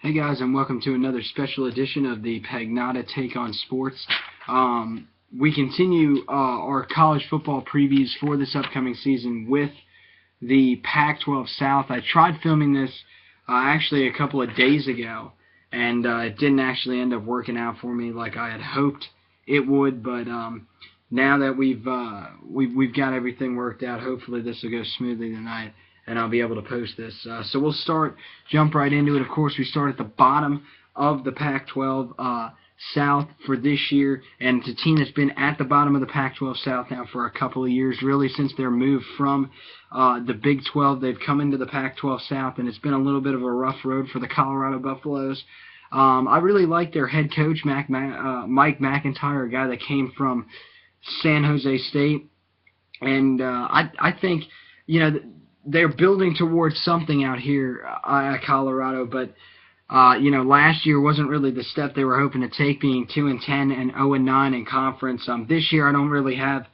Hey guys, and welcome to another special edition of the Pagnotta Take on Sports. We continue our college football previews for this upcoming season with the Pac-12 South. I tried filming this actually a couple of days ago, and it didn't actually end up working out for me like I had hoped it would. But now that we've got everything worked out, hopefully this will go smoothly tonight, and I'll be able to post this. So we'll jump right into it. Of course, we start at the bottom of the Pac-12 South for this year, and it's a team that's been at the bottom of the Pac-12 South now for a couple of years, really since their move from the Big 12. They've come into the Pac-12 South, and it's been a little bit of a rough road for the Colorado Buffaloes. I really like their head coach, Mike McIntyre, a guy that came from San Jose State, and I think, they're building towards something out here at Colorado, but last year wasn't really the step they were hoping to take, being 2-10 and 0-9 in conference. This year I don't really have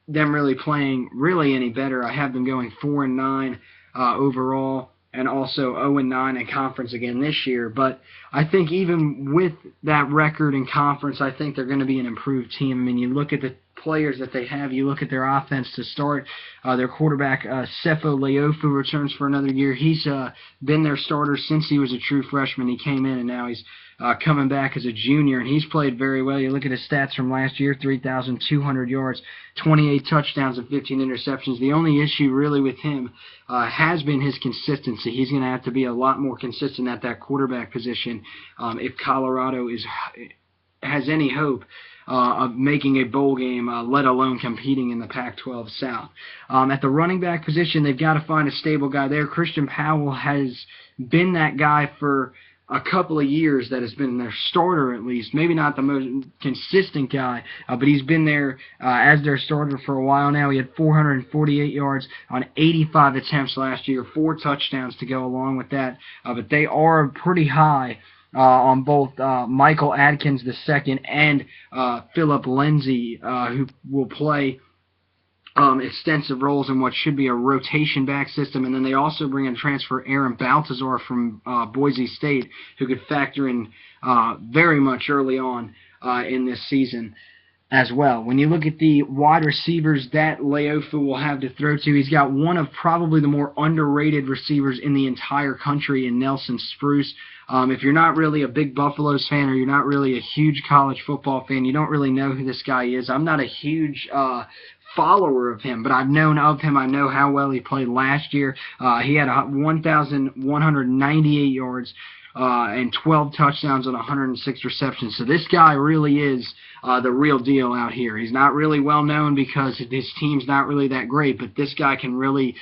them really playing really any better. I have them going 4-9 overall, and also 0-9 in conference again this year. But I think even with that record in conference, I think they're going to be an improved team. I mean, you look at the players that they have, you look at their offense to start. Their quarterback, Sefo Leofu, returns for another year. He's been their starter since he was a true freshman. He came in, and now he's coming back as a junior, and he's played very well. You look at his stats from last year: 3,200 yards, 28 touchdowns, and 15 interceptions. The only issue really with him has been his consistency. He's going to have to be a lot more consistent at that quarterback position if Colorado has any hope of making a bowl game, let alone competing in the Pac-12 South. At the running back position, they've got to find a stable guy there. Christian Powell has been that guy for a couple of years, that has been their starter at least. Maybe not the most consistent guy, but he's been there as their starter for a while now. He had 448 yards on 85 attempts last year, 4 touchdowns to go along with that. But they are pretty high on both Michael Adkins II and Philip Lindsay, who will play extensive roles in what should be a rotation back system. And then they also bring in transfer Aaron Baltazar from Boise State, who could factor in very much early on in this season as well. When you look at the wide receivers that Leofu will have to throw to, he's got one of probably the more underrated receivers in the entire country in Nelson Spruce. If you're not really a big Buffaloes fan, or you're not really a huge college football fan, you don't really know who this guy is. I'm not a huge follower of him, but I've known of him. I know how well he played last year. He had 1,198 yards and 12 touchdowns on 106 receptions. So this guy really is the real deal out here. He's not really well known because his team's not really that great, but this guy can really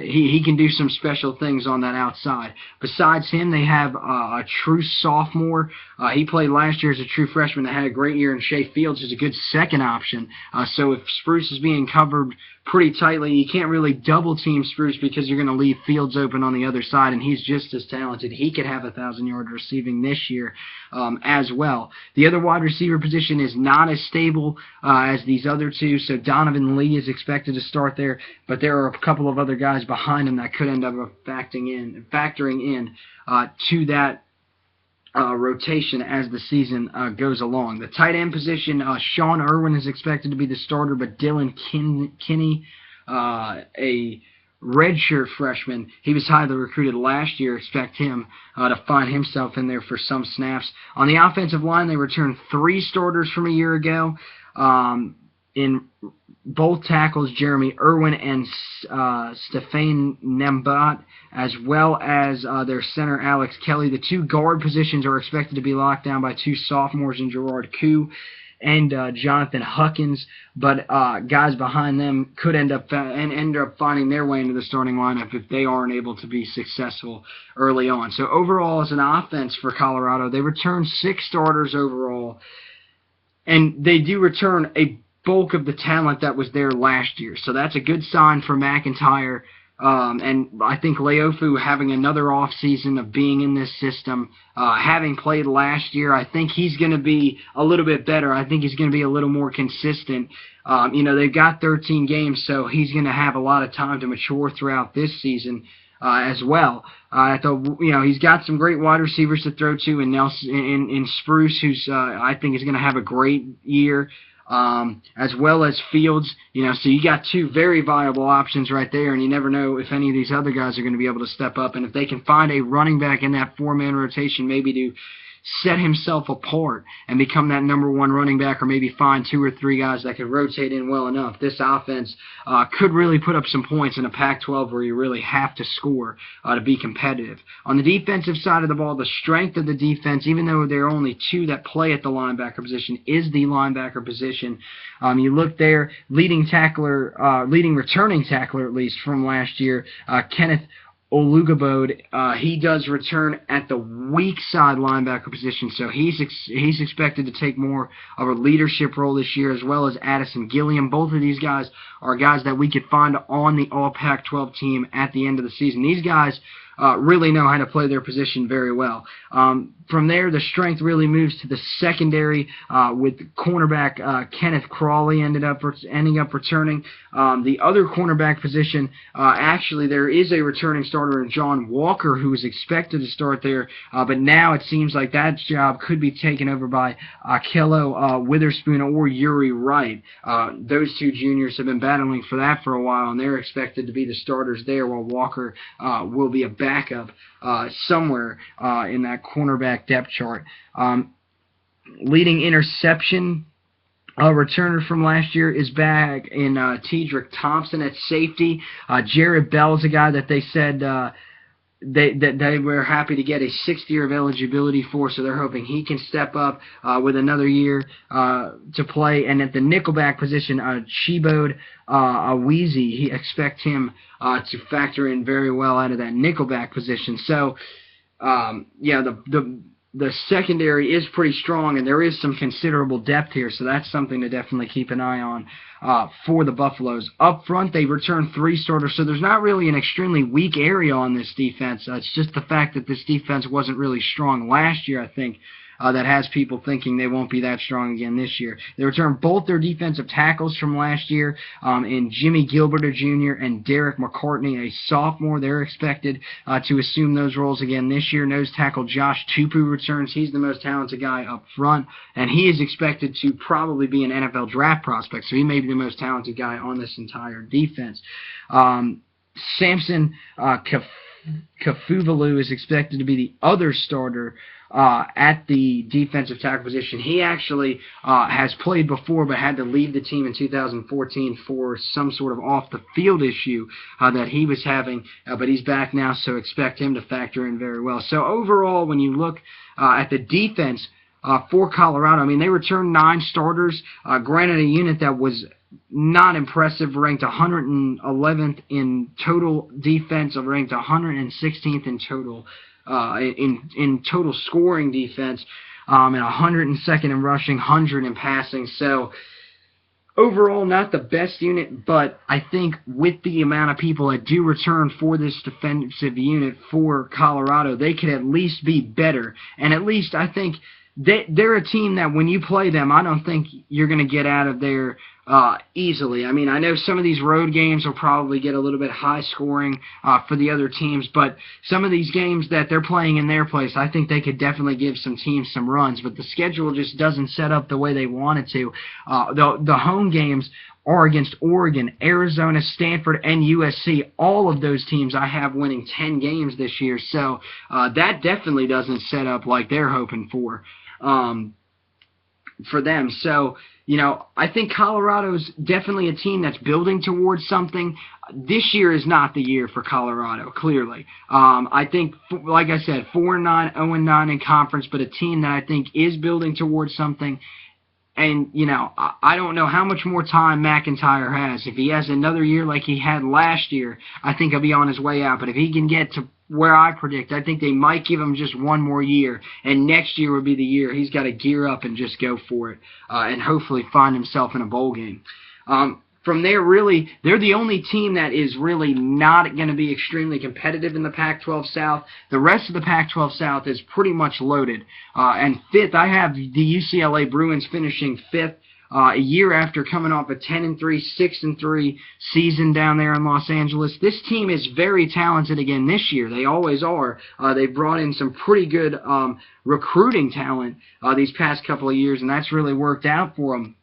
he can do some special things on that outside. Besides him, they have a true sophomore. He played last year as a true freshman that had a great year in Shea Fields, who's a good second option. So if Spruce is being covered pretty tightly, you can't really double-team Spruce because you're going to leave Fields open on the other side, and he's just as talented. He could have 1,000-yard receiving this year as well. The other wide receiver position is not as stable as these other two, so Donovan Lee is expected to start there, but there are a couple of other guys behind him that could end up factoring in to that rotation as the season goes along. The tight end position, Sean Irwin is expected to be the starter, but Dylan Kinney, a redshirt freshman, he was highly recruited last year. Expect him to find himself in there for some snaps. On the offensive line, they returned 3 starters from a year ago. In both tackles, Jeremy Irwin and Stefan Nembat, as well as their center, Alex Kelly. The 2 guard positions are expected to be locked down by 2 sophomores in Gerard Koo and Jonathan Huckins, but guys behind them could end up finding their way into the starting lineup if they aren't able to be successful early on. So overall, as an offense for Colorado, they returned 6 starters overall, and they do return a bulk of the talent that was there last year. So that's a good sign for McIntyre. And I think Leofu having another off season of being in this system, having played last year, I think he's going to be a little bit better. I think he's going to be a little more consistent. They've got 13 games, so he's going to have a lot of time to mature throughout this season. as well. I thought, he's got some great wide receivers to throw to, and Nelson in Spruce, who's I think is going to have a great year. As well as Fields, so you got two very viable options right there, and you never know if any of these other guys are going to be able to step up, and if they can find a running back in that four-man rotation, maybe to set himself apart and become that number one running back, or maybe find two or three guys that could rotate in well enough, this offense could really put up some points in a Pac-12 where you really have to score to be competitive. On the defensive side of the ball, the strength of the defense, even though there are only two that play at the linebacker position, is the linebacker position. You look there, leading returning tackler at least from last year, Kenneth Olugabode, he does return at the weak side linebacker position, so he's expected to take more of a leadership role this year, as well as Addison Gilliam. Both of these guys are guys that we could find on the All Pac-12 team at the end of the season. These guys really know how to play their position very well. From there, the strength really moves to the secondary with cornerback Kenneth Crawley ending up returning. The other cornerback position, actually, there is a returning starter in John Walker who is expected to start there, but now it seems like that job could be taken over by Kello Witherspoon or Uri Wright. Those two juniors have been battling for that for a while, and they're expected to be the starters there, while Walker will be a backup somewhere in that cornerback depth chart. Leading interception returner from last year is back in Tedrick Thompson at safety. Jared Bell's a guy that they said they were happy to get a 6th year of eligibility for, so they're hoping he can step up with another year to play. And at the nickelback position, Chibode Awizi, he expects him to factor in very well out of that nickelback position. So, the secondary is pretty strong, and there is some considerable depth here, so that's something to definitely keep an eye on for the Buffaloes. Up front, they return 3 starters, so there's not really an extremely weak area on this defense. It's just the fact that this defense wasn't really strong last year, I think, that has people thinking they won't be that strong again this year. They return both their defensive tackles from last year in Jimmy Gilbert, a junior, and Derek McCartney, a sophomore. They're expected to assume those roles again this year. Nose tackle Josh Tupu returns. He's the most talented guy up front, and he is expected to probably be an NFL draft prospect, so he may be the most talented guy on this entire defense. Samson Kafuvalu is expected to be the other starter at the defensive tackle position. He actually has played before, but had to leave the team in 2014 for some sort of off-the-field issue that he was having, but he's back now, so expect him to factor in very well. So overall, when you look at the defense for Colorado, I mean, they returned 9 starters, granted a unit that was not impressive, ranked 111th in total defense, ranked 116th in total in total scoring defense, and 102nd in rushing, 100 in passing. So overall, not the best unit, but I think with the amount of people that do return for this defensive unit for Colorado, they could at least be better. And at least I think they're a team that when you play them, I don't think you're going to get out of there easily. I mean, I know some of these road games will probably get a little bit high scoring for the other teams, but some of these games that they're playing in their place, I think they could definitely give some teams some runs, but the schedule just doesn't set up the way they want it to. The home games are against Oregon, Arizona, Stanford, and USC. All of those teams I have winning 10 games this year, so that definitely doesn't set up like they're hoping for them. So, I think Colorado's definitely a team that's building towards something. This year is not the year for Colorado, clearly. I think, like I said, 4-9, 0-9 in conference, but a team that I think is building towards something. And, I don't know how much more time McIntyre has. If he has another year like he had last year, I think he'll be on his way out. But if he can get to where I predict, I think they might give him just one more year, and next year would be the year he's got to gear up and just go for it, and hopefully find himself in a bowl game. From there, really, they're the only team that is really not going to be extremely competitive in the Pac-12 South. The rest of the Pac-12 South is pretty much loaded. And 5th, I have the UCLA Bruins finishing 5th. a year after coming off a 10-3, 6-3 season down there in Los Angeles. This team is very talented again this year. They always are. They brought in some pretty good recruiting talent these past couple of years, and that's really worked out for them.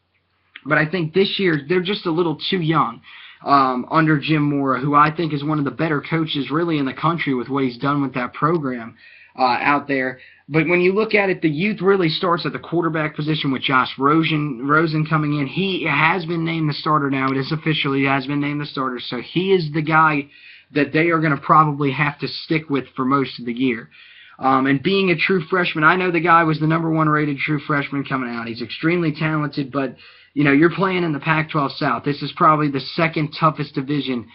But I think this year they're just a little too young under Jim Mora, who I think is one of the better coaches really in the country with what he's done with that program out there. But when you look at it, the youth really starts at the quarterback position with Josh Rosen coming in. He has been named the starter now. It is official. He has been named the starter. So he is the guy that they are going to probably have to stick with for most of the year. And being a true freshman, I know the guy was the #1 rated true freshman coming out. He's extremely talented, but you're playing in the Pac-12 South. This is probably the second toughest division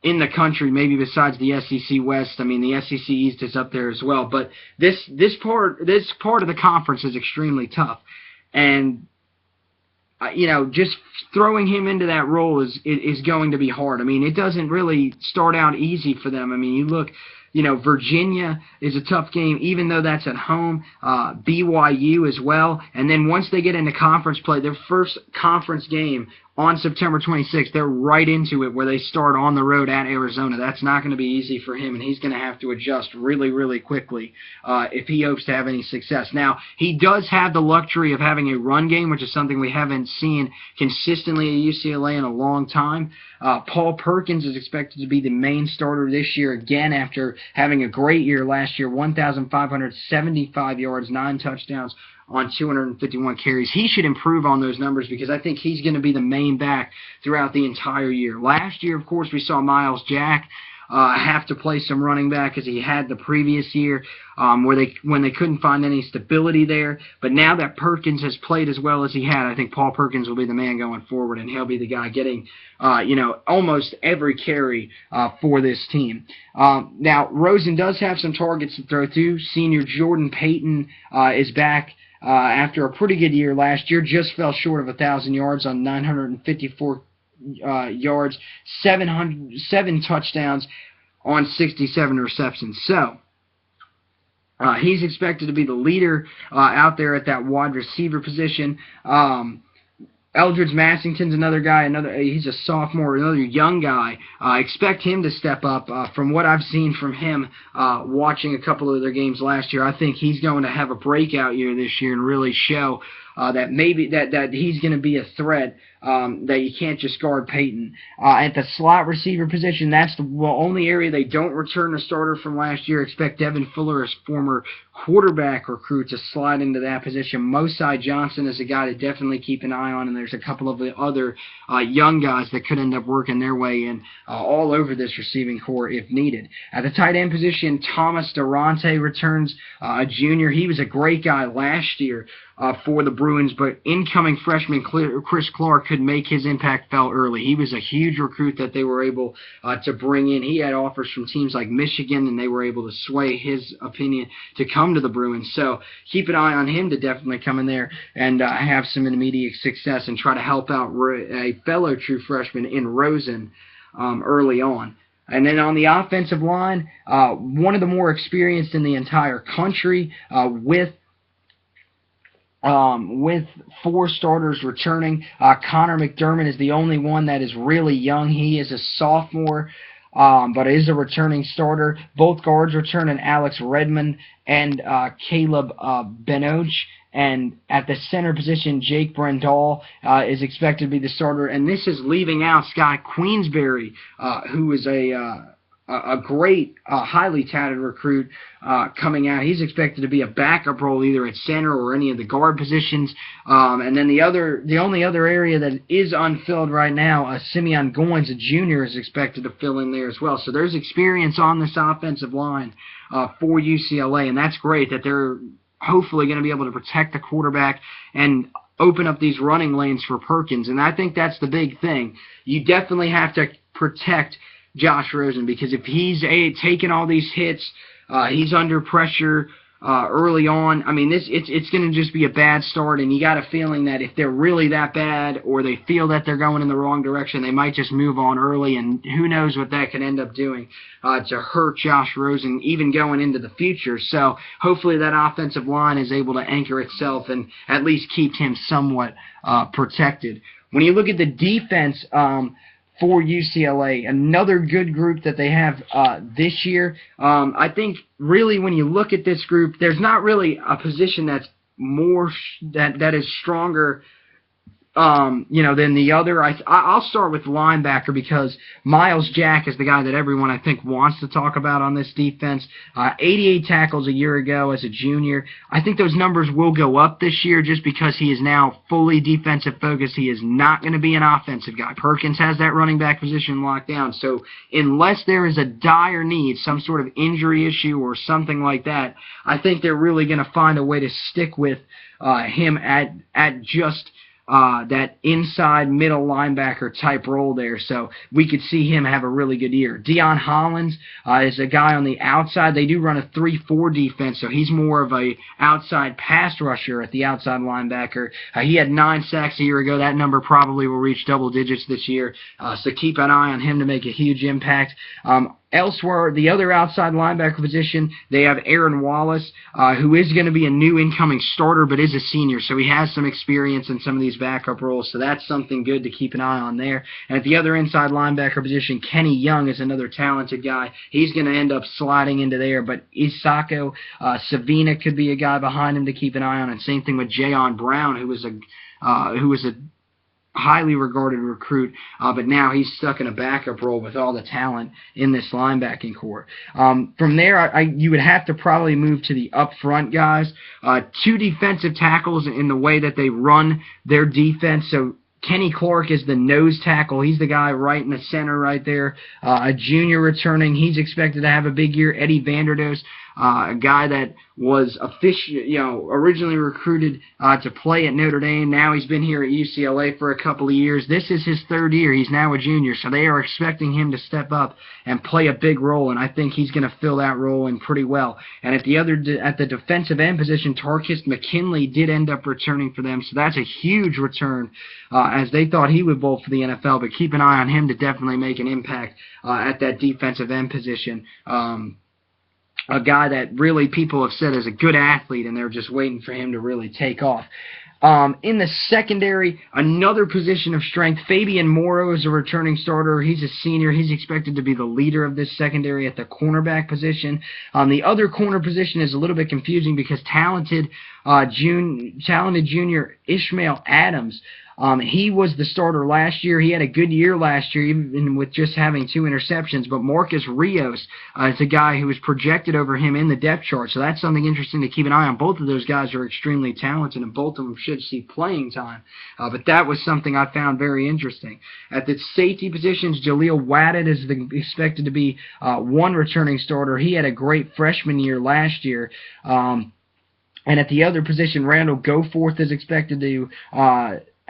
in the country, maybe besides the SEC West. I mean, the SEC East is up there as well. But this part of the conference is extremely tough, and just throwing him into that role is going to be hard. I mean, it doesn't really start out easy for them. I mean, you look. Virginia is a tough game, even though that's at home. BYU as well. And then once they get into conference play, their first conference game on September 26th, they're right into it where they start on the road at Arizona. That's not going to be easy for him, and he's going to have to adjust really, really quickly if he hopes to have any success. Now, he does have the luxury of having a run game, which is something we haven't seen consistently at UCLA in a long time. Paul Perkins is expected to be the main starter this year again after having a great year last year, 1,575 yards, 9 touchdowns on 251 carries. He should improve on those numbers because I think he's going to be the main back throughout the entire year. Last year, of course, we saw Miles Jack have to play some running back as he had the previous year when they couldn't find any stability there. But now that Perkins has played as well as he had, I think Paul Perkins will be the man going forward, and he'll be the guy getting almost every carry for this team. Now, Rosen does have some targets to throw to. Senior Jordan Payton is back after a pretty good year last year. Just fell short of 1,000 yards on 954 yards, 7 touchdowns on 67 receptions. So he's expected to be the leader out there at that wide receiver position. Eldridge Massington's another guy. He's a sophomore, another young guy. Expect him to step up. From what I've seen from him, watching a couple of their games last year, I think he's going to have a breakout year this year and really show that maybe that he's going to be a threat. That you can't just guard Peyton. At the slot receiver position, that's the only area they don't return a starter from last year. Expect Devin Fuller, his former quarterback recruit, to slide into that position. Mosai Johnson is a guy to definitely keep an eye on, and there's a couple of the other young guys that could end up working their way in all over this receiving corps if needed. At the tight end position, Thomas Durante returns, a junior. He was a great guy last year for the Bruins, but incoming freshman Chris Clark could make his impact felt early. He was a huge recruit that they were able to bring in. He had offers from teams like Michigan, and they were able to sway his opinion to come to the Bruins. So keep an eye on him to definitely come in there and have some immediate success and try to help out a fellow true freshman in Rosen early on. And then on the offensive line, one of the more experienced in the entire country with 4 starters returning. Connor McDermott is the only one that is really young. He is a sophomore, but is a returning starter. Both guards returning, Alex Redmond and Caleb Benoch. And at the center position, Jake Brendall is expected to be the starter. And this is leaving out Scott Queensberry, who is a great, highly touted recruit coming out. He's expected to be a backup role either at center or any of the guard positions. And then the only other area that is unfilled right now, Simeon Goins, a junior, is expected to fill in there as well. So there's experience on this offensive line for UCLA, and that's great that they're hopefully going to be able to protect the quarterback and open up these running lanes for Perkins. And I think that's the big thing. You definitely have to protect Josh Rosen, because if he's taking all these hits, he's under pressure early on. I mean, it's going to just be a bad start, and you got a feeling that if they're really that bad or they feel that they're going in the wrong direction, they might just move on early, and who knows what that could end up doing to hurt Josh Rosen even going into the future. So hopefully that offensive line is able to anchor itself and at least keep him somewhat protected. When you look at the defense for UCLA, another good group that they have this year. I think really when you look at this group, there's not really a position that's more that is stronger than the other. I'll start with linebacker because Miles Jack is the guy that everyone I think wants to talk about on this defense. 88 tackles a year ago as a junior. I think those numbers will go up this year just because he is now fully defensive focused. He is not going to be an offensive guy. Perkins has that running back position locked down. So unless there is a dire need, some sort of injury issue or something like that, I think they're really going to find a way to stick with him at just that inside middle linebacker type role there. So we could see him have a really good year. Deion Hollins is a guy on the outside. They do run a 3-4 defense, so he's more of a outside pass rusher at the outside linebacker. He had 9 sacks a year ago. That number probably will reach double digits this year. So keep an eye on him to make a huge impact. Elsewhere, the other outside linebacker position, they have Aaron Wallace, who is going to be a new incoming starter, but is a senior, so he has some experience in some of these backup roles, so that's something good to keep an eye on there. And at the other inside linebacker position, Kenny Young is another talented guy. He's going to end up sliding into there, but Isako Savina could be a guy behind him to keep an eye on, and same thing with Jayon Brown, who was a highly regarded recruit, but now he's stuck in a backup role with all the talent in this linebacking core. From there, you would have to probably move to the up front guys. 2 defensive tackles in the way that they run their defense. So Kenny Clark is the nose tackle. He's the guy right in the center right there. A junior returning. He's expected to have a big year. Eddie Vanderdoes, a guy that was originally recruited to play at Notre Dame. Now he's been here at UCLA for a couple of years. This is his 3rd year. He's now a junior, so they are expecting him to step up and play a big role, and I think he's going to fill that role in pretty well. And at the defensive end position, Tarkus McKinley did end up returning for them, so that's a huge return as they thought he would bowl for the NFL, but keep an eye on him to definitely make an impact at that defensive end position. A guy that really people have said is a good athlete, and they're just waiting for him to really take off. In the secondary, another position of strength, Fabian Morrow is a returning starter. He's a senior. He's expected to be the leader of this secondary at the cornerback position. The other corner position is a little bit confusing because talented junior Ishmael Adams, he was the starter last year. He had a good year last year, even with just having 2 interceptions. But Marcus Rios is a guy who was projected over him in the depth chart. So that's something interesting to keep an eye on. Both of those guys are extremely talented, and both of them should see playing time. But that was something I found very interesting. At the safety positions, Jaleel Wadid is expected to be one returning starter. He had a great freshman year last year. And at the other position, Randall Goforth is expected to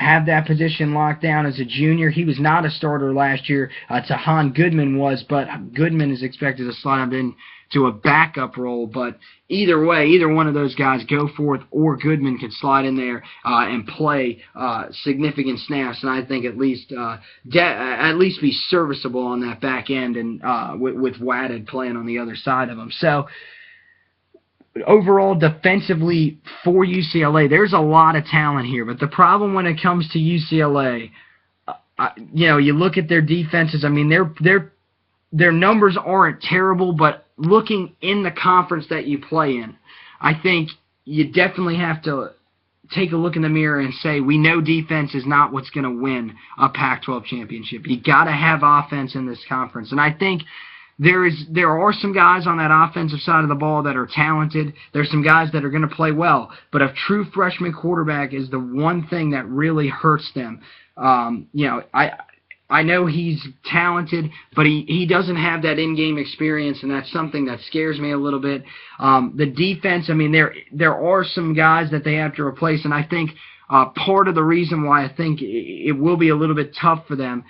have that position locked down as a junior. He was not a starter last year. Tahan Goodman was, but Goodman is expected to slide him into a backup role. But either way, either one of those guys, Goforth or Goodman, could slide in there and play significant snaps, and I think at least be serviceable on that back end, and with Wadid playing on the other side of him. So overall, defensively for UCLA, there's a lot of talent here. But the problem when it comes to UCLA, you look at their defenses. I mean, their numbers aren't terrible, but looking in the conference that you play in, I think you definitely have to take a look in the mirror and say, we know defense is not what's going to win a Pac-12 championship. You got to have offense in this conference, and I think there are some guys on that offensive side of the ball that are talented. There's some guys that are going to play well, but a true freshman quarterback is the one thing that really hurts them. I know he's talented, but he doesn't have that in-game experience, and that's something that scares me a little bit. The defense, I mean, there are some guys that they have to replace, and I think Part of the reason why I think it will be a little bit tough for them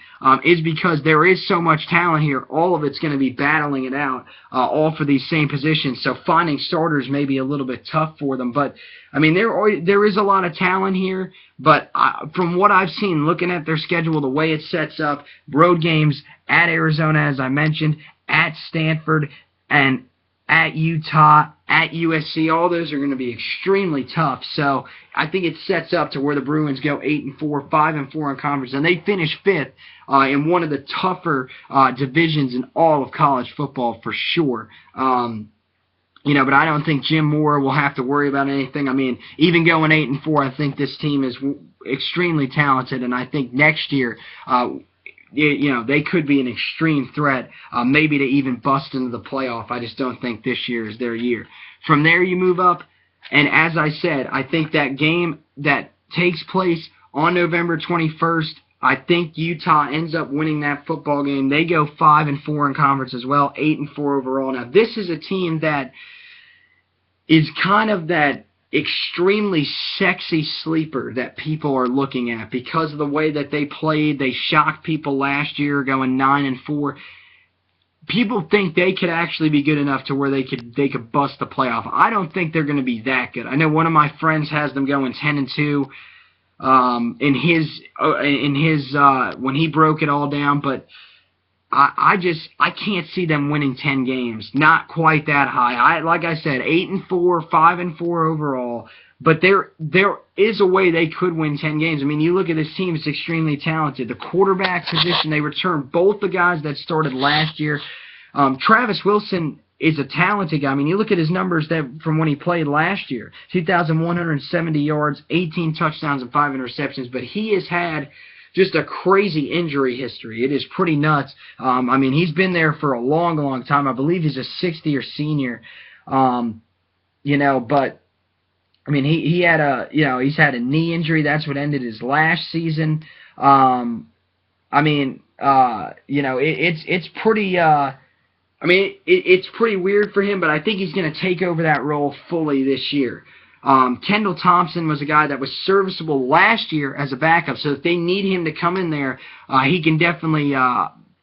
is because there is so much talent here. All of it's going to be battling it out, all for these same positions. So finding starters may be a little bit tough for them. But, I mean, there is a lot of talent here. But from what I've seen, looking at their schedule, the way it sets up, road games at Arizona, as I mentioned, at Stanford, and at Utah, at USC, all those are going to be extremely tough. So I think it sets up to where the Bruins go 8-4, 5-4 in conference, and they finish 5th in one of the tougher divisions in all of college football for sure. But I don't think Jim Moore will have to worry about anything. I mean, even going 8-4, I think this team is extremely talented, and I think next year, they could be an extreme threat, maybe to even bust into the playoff. I just don't think this year is their year. From there, you move up, and as I said, I think that game that takes place on November 21st, I think Utah ends up winning that football game. They go 5-4 in conference as well, 8-4 overall. Now, this is a team that is kind of that extremely sexy sleeper that people are looking at because of the way that they played. They shocked people last year going 9-4. People think they could actually be good enough to where they could bust the playoff. I don't think they're going to be that good. I know one of my friends has them going 10-2 in his when he broke it all down, but I can't see them winning 10 games. Not quite that high. Like I said, 8-4, 5-4 overall. But there is a way they could win 10 games. I mean, you look at this team; it's extremely talented. The quarterback position, they returned both the guys that started last year. Travis Wilson is a talented guy. I mean, you look at his numbers from when he played last year: 2,170 yards, 18 touchdowns, and 5 interceptions. But he has had just a crazy injury history. It is pretty nuts. I mean, he's been there for a long, long time. I believe he's a 60-year senior. But I mean, he's had a knee injury. That's what ended his last season. It's pretty. It's pretty weird for him, but I think he's going to take over that role fully this year. Kendall Thompson was a guy that was serviceable last year as a backup, so if they need him to come in there, he can definitely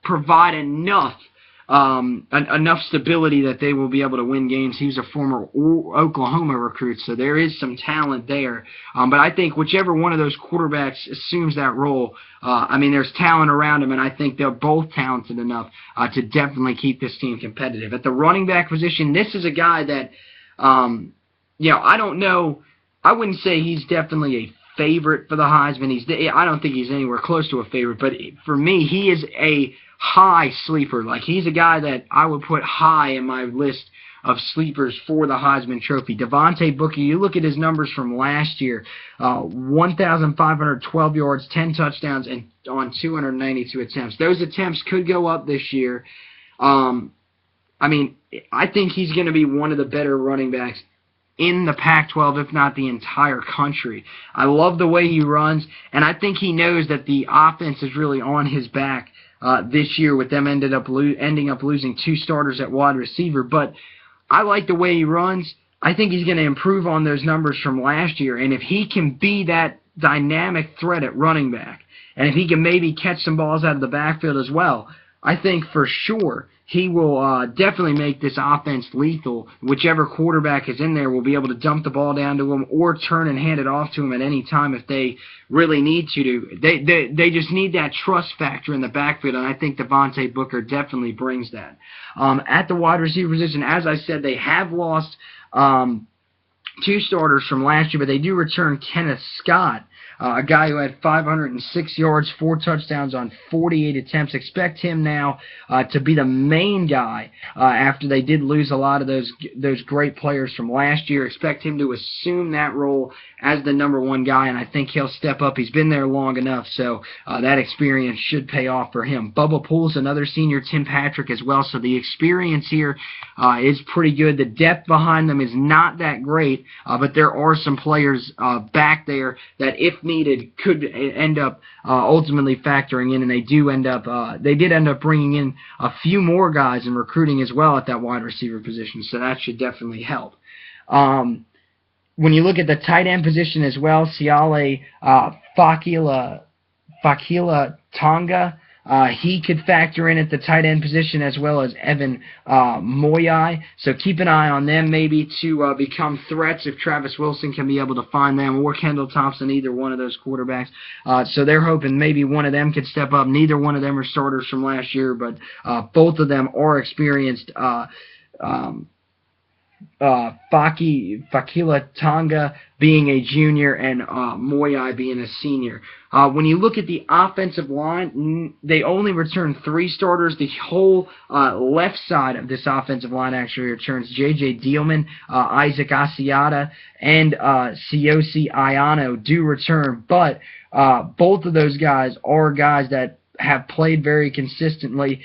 provide enough stability that they will be able to win games. He was a former Oklahoma recruit, so there is some talent there. But I think whichever one of those quarterbacks assumes that role, there's talent around him, and I think they're both talented enough to definitely keep this team competitive. At the running back position, this is a guy that I don't know. I wouldn't say he's definitely a favorite for the Heisman. I don't think he's anywhere close to a favorite. But for me, he is a high sleeper. Like, he's a guy that I would put high in my list of sleepers for the Heisman Trophy. Devontae Booker, you look at his numbers from last year: 1,512 yards, 10 touchdowns, and on 292 attempts. Those attempts could go up this year. I think he's going to be one of the better running backs in the Pac-12, if not the entire country. I love the way he runs, and I think he knows that the offense is really on his back this year, with them ending up losing 2 starters at wide receiver. But I like the way he runs. I think he's going to improve on those numbers from last year, and if he can be that dynamic threat at running back, and if he can maybe catch some balls out of the backfield as well, I think for sure he will definitely make this offense lethal. Whichever quarterback is in there will be able to dump the ball down to him or turn and hand it off to him at any time if they really need to. They just need that trust factor in the backfield, and I think Devontae Booker definitely brings that. At the wide receiver position, as I said, they have lost 2 starters from last year, but they do return Kenneth Scott, a guy who had 506 yards, 4 touchdowns on 48 attempts. Expect him now to be the main guy after they did lose a lot of those great players from last year. Expect him to assume that role as the number 1 guy, and I think he'll step up. He's been there long enough, so that experience should pay off for him. Bubba Poole's another senior, Tim Patrick as well, so the experience here is pretty good. The depth behind them is not that great, but there are some players back there that, if needed, could end up ultimately factoring in, and they did end up bringing in a few more guys in recruiting as well at that wide receiver position, so that should definitely help. When you look at the tight end position as well, Siale Fakila Tonga, he could factor in at the tight end position, as well as Evan Moyai. So keep an eye on them maybe to become threats if Travis Wilson can be able to find them, or Kendall Thompson, either one of those quarterbacks. So they're hoping maybe one of them could step up. Neither one of them are starters from last year, but both of them are experienced. Fakila Tonga being a junior and Moyai being a senior. When you look at the offensive line, they only return 3 starters. The whole left side of this offensive line actually returns J.J. Dielman, Isaac Asiata, and Siyosi Ayano do return, but both of those guys are guys that have played very consistently.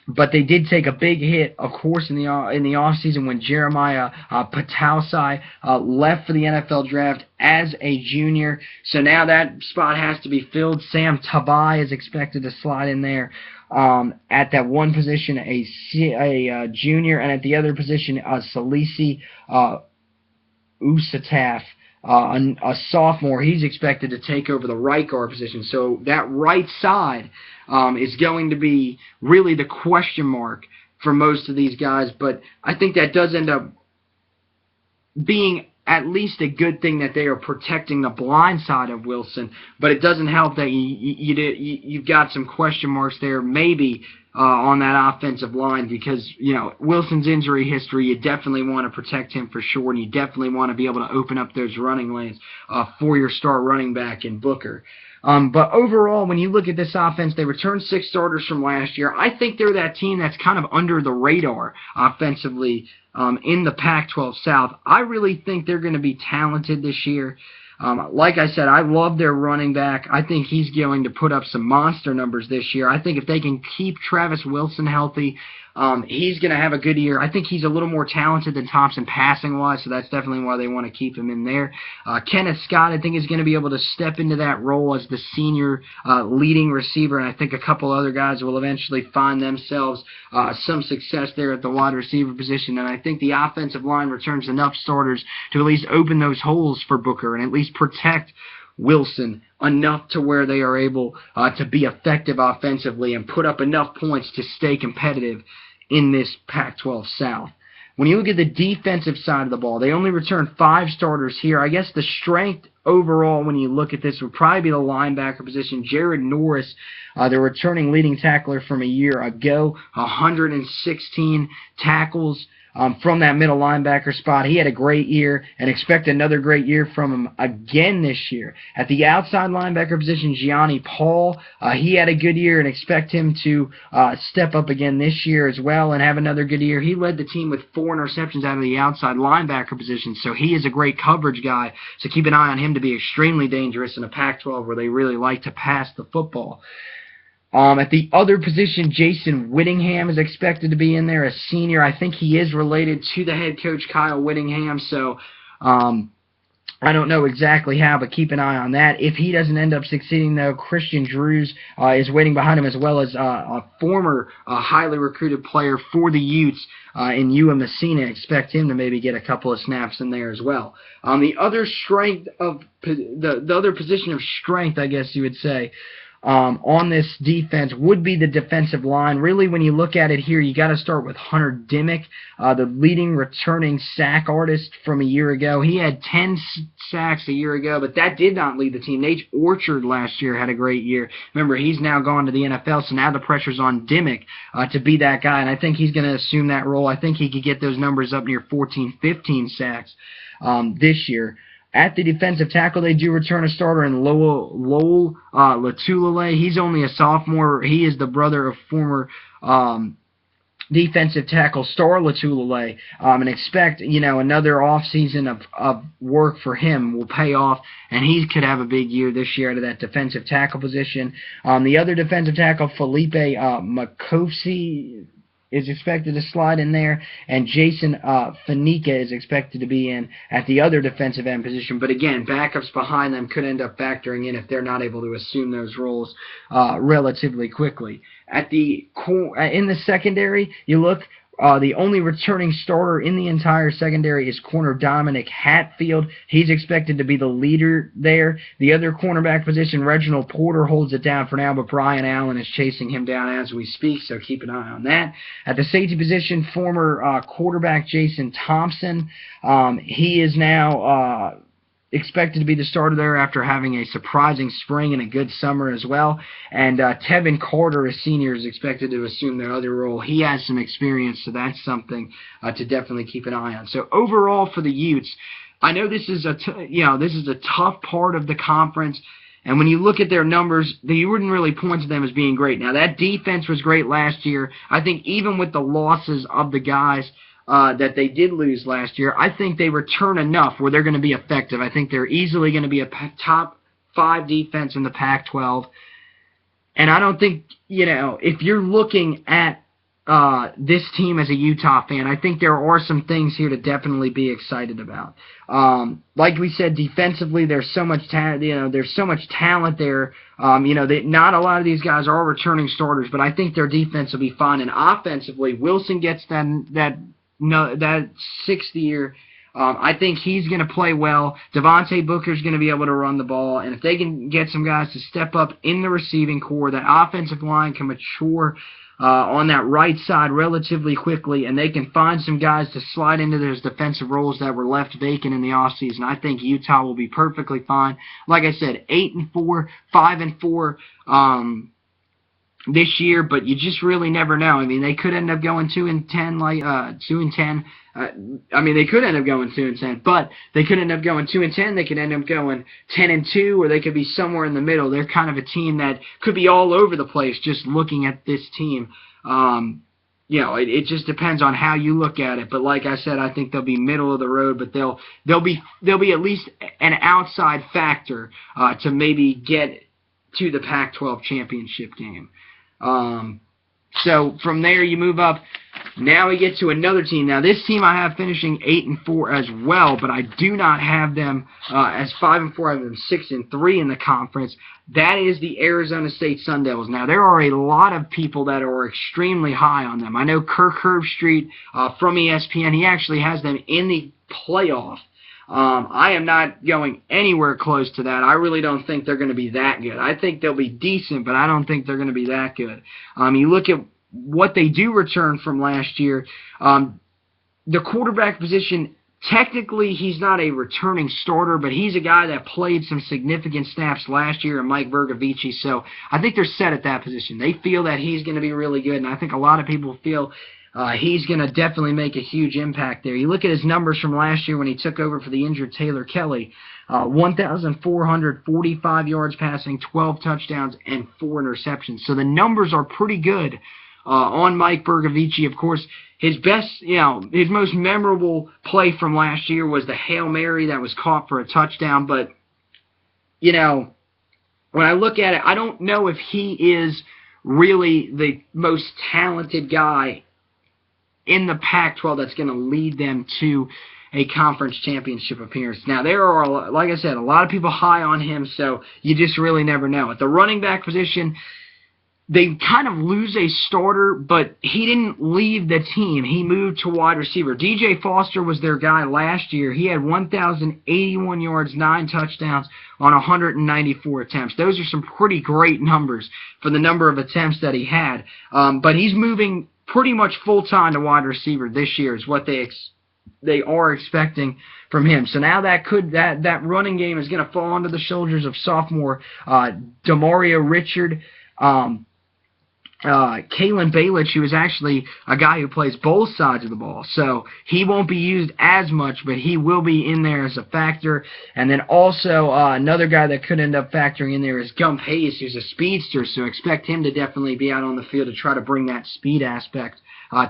But they did take a big hit, of course, in the offseason when Jeremiah Patausai left for the NFL draft as a junior. So now that spot has to be filled. Sam Tabai is expected to slide in there at that one position, a junior, and at the other position, Salisi Usataf, a sophomore. He's expected to take over the right guard position. So that right side is going to be really the question mark for most of these guys. But I think that does end up being at least a good thing that they are protecting the blind side of Wilson. But it doesn't help that you've got some question marks there maybe on that offensive line, because, you know, Wilson's injury history, you definitely want to protect him for sure, and you definitely want to be able to open up those running lanes for your star running back in Booker. But overall, when you look at this offense, they returned 6 starters from last year. I think they're that team that's kind of under the radar offensively in the Pac-12 South. I really think they're going to be talented this year. Like I said, I love their running back. I think he's going to put up some monster numbers this year. I think if they can keep Travis Wilson healthy, he's going to have a good year. I think he's a little more talented than Thompson passing-wise, so that's definitely why they want to keep him in there. Kenneth Scott, I think, is going to be able to step into that role as the senior leading receiver, and I think a couple other guys will eventually find themselves some success there at the wide receiver position, and I think the offensive line returns enough starters to at least open those holes for Booker and at least protect Wilson enough to where they are able to be effective offensively and put up enough points to stay competitive in this Pac-12 South. When you look at the defensive side of the ball, they only returned 5 starters here. I guess the strength overall, when you look at this, would probably be the linebacker position. Jared Norris, the returning leading tackler from a year ago, 116 tackles from that middle linebacker spot. He had a great year, and expect another great year from him again this year. At the outside linebacker position, Gianni Paul, he had a good year, and expect him to step up again this year as well and have another good year. He led the team with 4 interceptions out of the outside linebacker position, so he is a great coverage guy, so keep an eye on him to be extremely dangerous in a Pac-12 where they really like to pass the football. At the other position, Jason Whittingham is expected to be in there, a senior. I think he is related to the head coach, Kyle Whittingham, so I don't know exactly how, but keep an eye on that. If he doesn't end up succeeding, though, Christian Drews is waiting behind him, as well as a former highly recruited player for the Utes in Ewa Messina. Expect him to maybe get a couple of snaps in there as well. The other strength of the other position of strength, I guess you would say, on this defense would be the defensive line. Really, when you look at it here, you got to start with Hunter Dimmick, the leading returning sack artist from a year ago. He had 10 sacks a year ago, but that did not lead the team. Nate Orchard last year had a great year. Remember, he's now gone to the NFL, so now the pressure's on Dimmick to be that guy, and I think he's going to assume that role. I think he could get those numbers up near 14, 15 sacks this year. At the defensive tackle, they do return a starter in Lowell Latulele. He's only a sophomore. He is the brother of former defensive tackle Star Latulele, and expect, you know, another offseason of work for him will pay off, and he could have a big year this year out of that defensive tackle position. The other defensive tackle, Felipe Makosi, is expected to slide in there, and Jason Fanica is expected to be in at the other defensive end position. But again, backups behind them could end up factoring in if they're not able to assume those roles relatively quickly. At the in the secondary, you look, The only returning starter in the entire secondary is corner Dominic Hatfield. He's expected to be the leader there. The other cornerback position, Reginald Porter, holds it down for now, but Brian Allen is chasing him down as we speak, so keep an eye on that. At the safety position, former quarterback Jason Thompson. He is now expected to be the starter there after having a surprising spring and a good summer as well. And Tevin Carter, a senior, is expected to assume the other role. He has some experience, so that's something to definitely keep an eye on. So overall for the Utes, I know this is a tough part of the conference. And when you look at their numbers, you wouldn't really point to them as being great. Now, that defense was great last year. I think even with the losses of the guys that they did lose last year, I think they return enough where they're going to be effective. I think they're easily going to be a top 5 defense in the Pac-12. And I don't think, if you're looking at this team as a Utah fan, I think there are some things here to definitely be excited about. Like we said, defensively, there's so much talent. There's so much talent there. Not a lot of these guys are returning starters, but I think their defense will be fine. And offensively, Wilson gets that 6th year. I think he's going to play well. Devontae Booker's going to be able to run the ball. And if they can get some guys to step up in the receiving core, that offensive line can mature on that right side relatively quickly, and they can find some guys to slide into those defensive roles that were left vacant in the offseason. I think Utah will be perfectly fine. Like I said, 8-4, 5-4 this year, but you just really never know. I mean, they could end up going 2-10, they could end up going 2-10, but they could end up going 2-10. They could end up going 10-2, or they could be somewhere in the middle. They're kind of a team that could be all over the place. Just looking at this team, it just depends on how you look at it. But like I said, I think they'll be middle of the road, but they'll be at least an outside factor to maybe get to the Pac-12 championship game. So from there you move up. Now we get to another team. Now this team I have finishing 8-4 as well, but I do not have them as 5-4. I have them 6-3 in the conference. That is the Arizona State Sun Devils. Now there are a lot of people that are extremely high on them. I know Kirk Herbstreit from ESPN, he actually has them in the playoff. I am not going anywhere close to that. I really don't think they're going to be that good. I think they'll be decent, but I don't think they're going to be that good. You look at what they do return from last year. The quarterback position, technically he's not a returning starter, but he's a guy that played some significant snaps last year, and Mike Bergovici. So I think they're set at that position. They feel that he's going to be really good, and I think a lot of people feel he's going to definitely make a huge impact there. You look at his numbers from last year when he took over for the injured Taylor Kelly. 1,445 yards passing, 12 touchdowns, and 4 interceptions. So the numbers are pretty good on Mike Bergovici. Of course, his most memorable play from last year was the Hail Mary that was caught for a touchdown. But, when I look at it, I don't know if he is really the most talented guy in the Pac-12 that's going to lead them to a conference championship appearance. Now, there are, like I said, a lot of people high on him, so you just really never know. At the running back position, they kind of lose a starter, but he didn't leave the team. He moved to wide receiver. DJ Foster was their guy last year. He had 1,081 yards, 9 touchdowns on 194 attempts. Those are some pretty great numbers for the number of attempts that he had. But he's moving pretty much full-time to wide receiver this year is what they are expecting from him. So now that running game is going to fall onto the shoulders of sophomore Demario Richard, Kalen Balich, who is actually a guy who plays both sides of the ball. So he won't be used as much, but he will be in there as a factor. And then also another guy that could end up factoring in there is Gump Hayes, who's a speedster. So expect him to definitely be out on the field to try to bring that speed aspect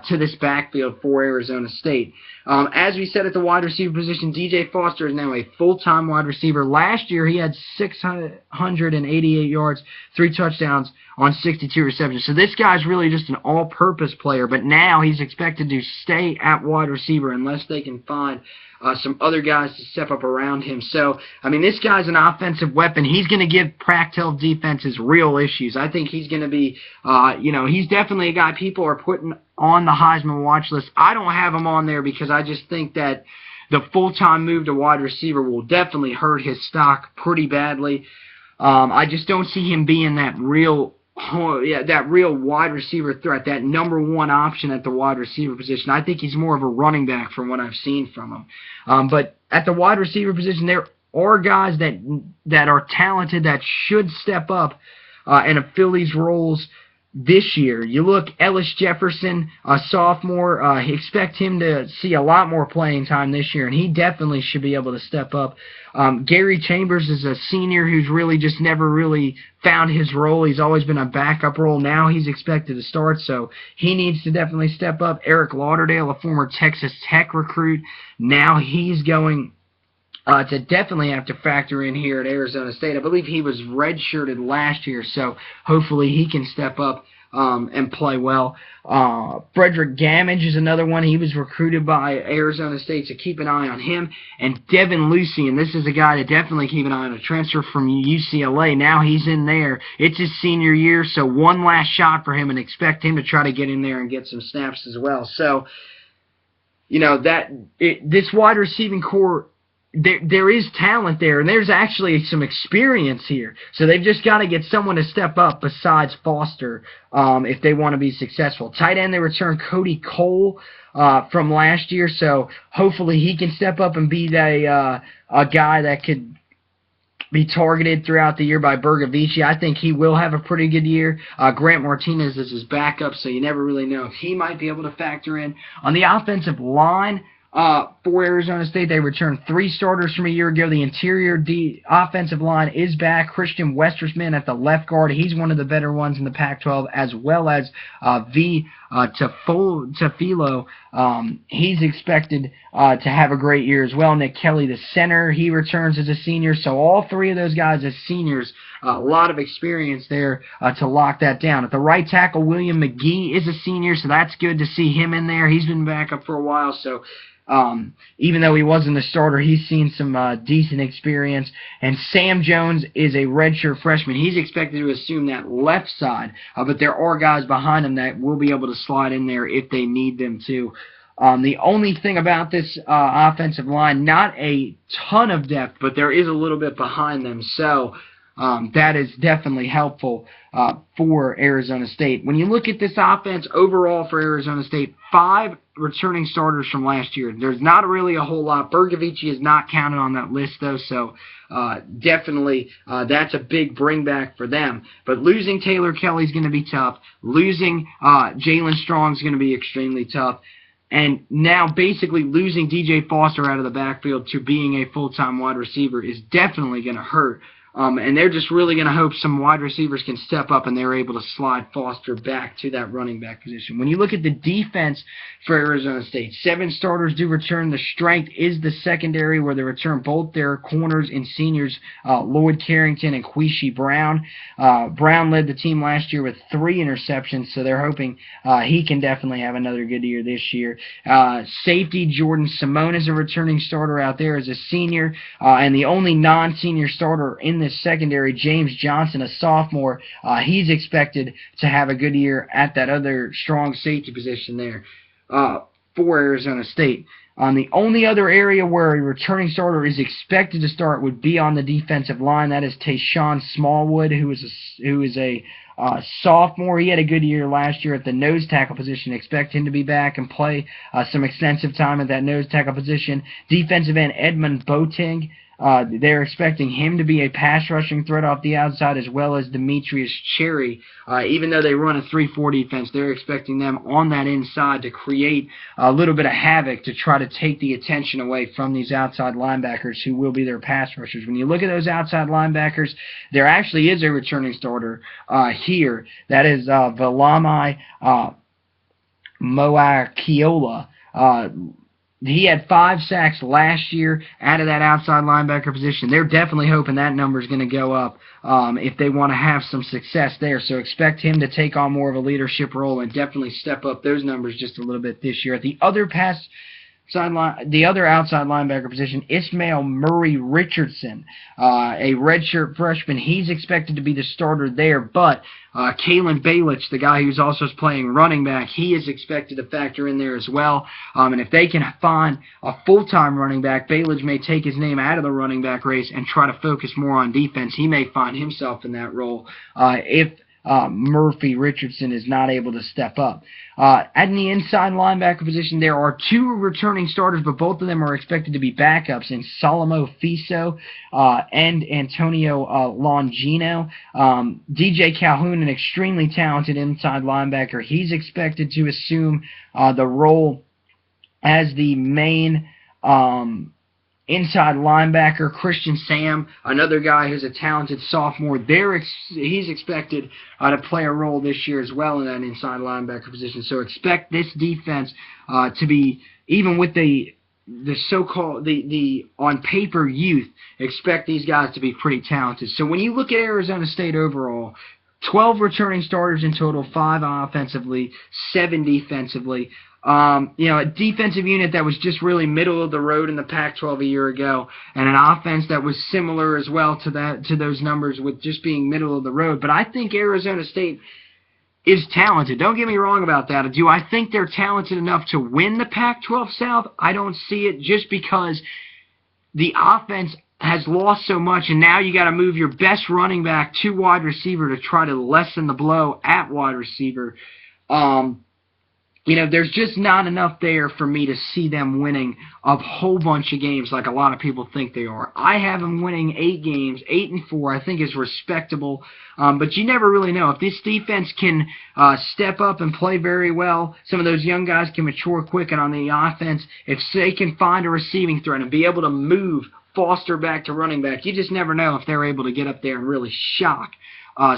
to this backfield for Arizona State. As we said at the wide receiver position, DJ Foster is now a full-time wide receiver. Last year he had 688 yards, 3 touchdowns on 62 receptions. So this guy's really just an all-purpose player, but now he's expected to stay at wide receiver unless they can find some other guys to step up around him. So, this guy's an offensive weapon. He's going to give Pac-12 defenses real issues. I think he's going to be, he's definitely a guy people are putting on the Heisman watch list. I don't have him on there because I just think that the full-time move to wide receiver will definitely hurt his stock pretty badly. I just don't see him being that real wide receiver threat, that number one option at the wide receiver position. I think he's more of a running back from what I've seen from him. But at the wide receiver position, there are guys that are talented that should step up and fill these roles this year. You look, Ellis Jefferson, a sophomore, expect him to see a lot more playing time this year, and he definitely should be able to step up. Gary Chambers is a senior who's really just never really found his role. He's always been a backup role. Now he's expected to start, so he needs to definitely step up. Eric Lauderdale, a former Texas Tech recruit, now he's going to definitely have to factor in here at Arizona State. I believe he was redshirted last year, so hopefully he can step up and play well. Frederick Gamage is another one. He was recruited by Arizona State, so keep an eye on him. And Devin Lucy, and this is a guy to definitely keep an eye on, a transfer from UCLA. Now he's in there. It's his senior year, so one last shot for him, and expect him to try to get in there and get some snaps as well. So, you know, this wide receiving core, there is talent there, and there's actually some experience here. So they've just got to get someone to step up besides Foster if they want to be successful. Tight end, they return Cody Cole from last year, so hopefully he can step up and be a guy that could be targeted throughout the year by Bergavici. I think he will have a pretty good year. Grant Martinez is his backup, so you never really know if he might be able to factor in. On the offensive line, for Arizona State, they returned 3 starters from a year ago. The interior offensive line is back. Christian Westerman at the left guard. He's one of the better ones in the Pac-12, as well as Tafilo. He's expected to have a great year as well. Nick Kelly, the center, he returns as a senior. So all 3 of those guys as seniors, a lot of experience there to lock that down. At the right tackle, William McGee is a senior, so that's good to see him in there. He's been back up for a while, so even though he wasn't a starter, he's seen some decent experience. And Sam Jones is a redshirt freshman. He's expected to assume that left side, but there are guys behind him that will be able to slide in there if they need them to. The only thing about this offensive line, not a ton of depth, but there is a little bit behind them, so that is definitely helpful for Arizona State. When you look at this offense overall for Arizona State, 5 returning starters from last year. There's not really a whole lot. Bergavici is not counted on that list, though, so definitely that's a big bring back for them. But losing Taylor Kelly is going to be tough. Losing Jalen Strong is going to be extremely tough. And now basically losing DJ Foster out of the backfield to being a full-time wide receiver is definitely going to hurt. And they're just really going to hope some wide receivers can step up and they're able to slide Foster back to that running back position. When you look at the defense for Arizona State, 7 starters do return. The strength is the secondary, where they return both their corners and seniors, Lloyd Carrington and Quishy Brown. Brown led the team last year with 3 interceptions, so they're hoping he can definitely have another good year this year. Safety Jordan Simone is a returning starter out there as a senior, and the only non-senior starter in this secondary, James Johnson, a sophomore, he's expected to have a good year at that other strong safety position there for Arizona State. The only other area where a returning starter is expected to start would be on the defensive line. That is Tayshawn Smallwood, who is a sophomore. He had a good year last year at the nose tackle position. Expect him to be back and play some extensive time at that nose tackle position. Defensive end Edmund Boateng, they're expecting him to be a pass rushing threat off the outside, as well as Demetrius Cherry. Even though they run a 3-4 defense, they're expecting them on that inside to create a little bit of havoc to try to take the attention away from these outside linebackers who will be their pass rushers. When you look at those outside linebackers, there actually is a returning starter here. That is Valami Moakiola. He had 5 sacks last year out of that outside linebacker position. They're definitely hoping that number is going to go up if they want to have some success there. So expect him to take on more of a leadership role and definitely step up those numbers just a little bit this year. At the other pass the other outside linebacker position, Ismail Murray Richardson, a redshirt freshman. He's expected to be the starter there, but Kalen Balich, the guy who's also playing running back, he is expected to factor in there as well. And if they can find a full-time running back, Balich may take his name out of the running back race and try to focus more on defense. He may find himself in that role if Murphy Richardson is not able to step up. At the inside linebacker position, there are two returning starters, but both of them are expected to be backups in Salomo Fiso and Antonio Longino. DJ Calhoun, an extremely talented inside linebacker, he's expected to assume the role as the main inside linebacker. Christian Sam, another guy who's a talented sophomore, he's expected to play a role this year as well in that inside linebacker position. So expect this defense to be, even with the so-called the on paper youth, expect these guys to be pretty talented. So when you look at Arizona State overall, 12 returning starters in total, 5 offensively, 7 defensively. A defensive unit that was just really middle of the road in the Pac-12 a year ago, and an offense that was similar as well to those numbers with just being middle of the road. But I think Arizona State is talented. Don't get me wrong about that. Do I think they're talented enough to win the Pac-12 South? I don't see it, just because the offense has lost so much, and now you got to move your best running back to wide receiver to try to lessen the blow at wide receiver. There's just not enough there for me to see them winning a whole bunch of games like a lot of people think they are. I have them winning 8 games, 8-4, I think is respectable. But you never really know. If this defense can step up and play very well, some of those young guys can mature quick, and on the offense, if they can find a receiving threat and be able to move Foster back to running back, you just never know if they're able to get up there and really shock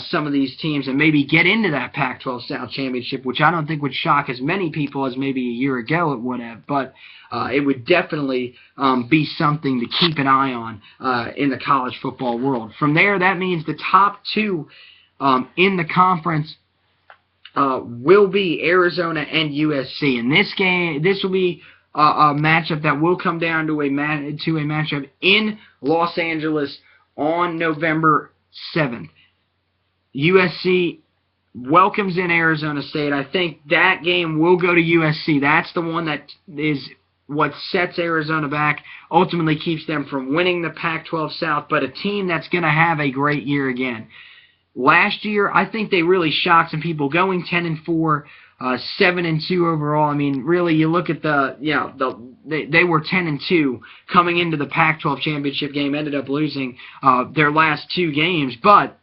some of these teams and maybe get into that Pac-12 South Championship, which I don't think would shock as many people as maybe a year ago it would have, but it would definitely be something to keep an eye on in the college football world. From there, that means the top 2 in the conference will be Arizona and USC. In this game, this will be a matchup that will come down to a matchup in Los Angeles on November 7th. USC welcomes in Arizona State. I think that game will go to USC. That's the one that is what sets Arizona back, ultimately keeps them from winning the Pac-12 South, but a team that's going to have a great year again. Last year, I think they really shocked some people, going 10-4, 7-2 overall. I mean, really, you look at they were 10-2 coming into the Pac-12 championship game, ended up losing their last 2 games, but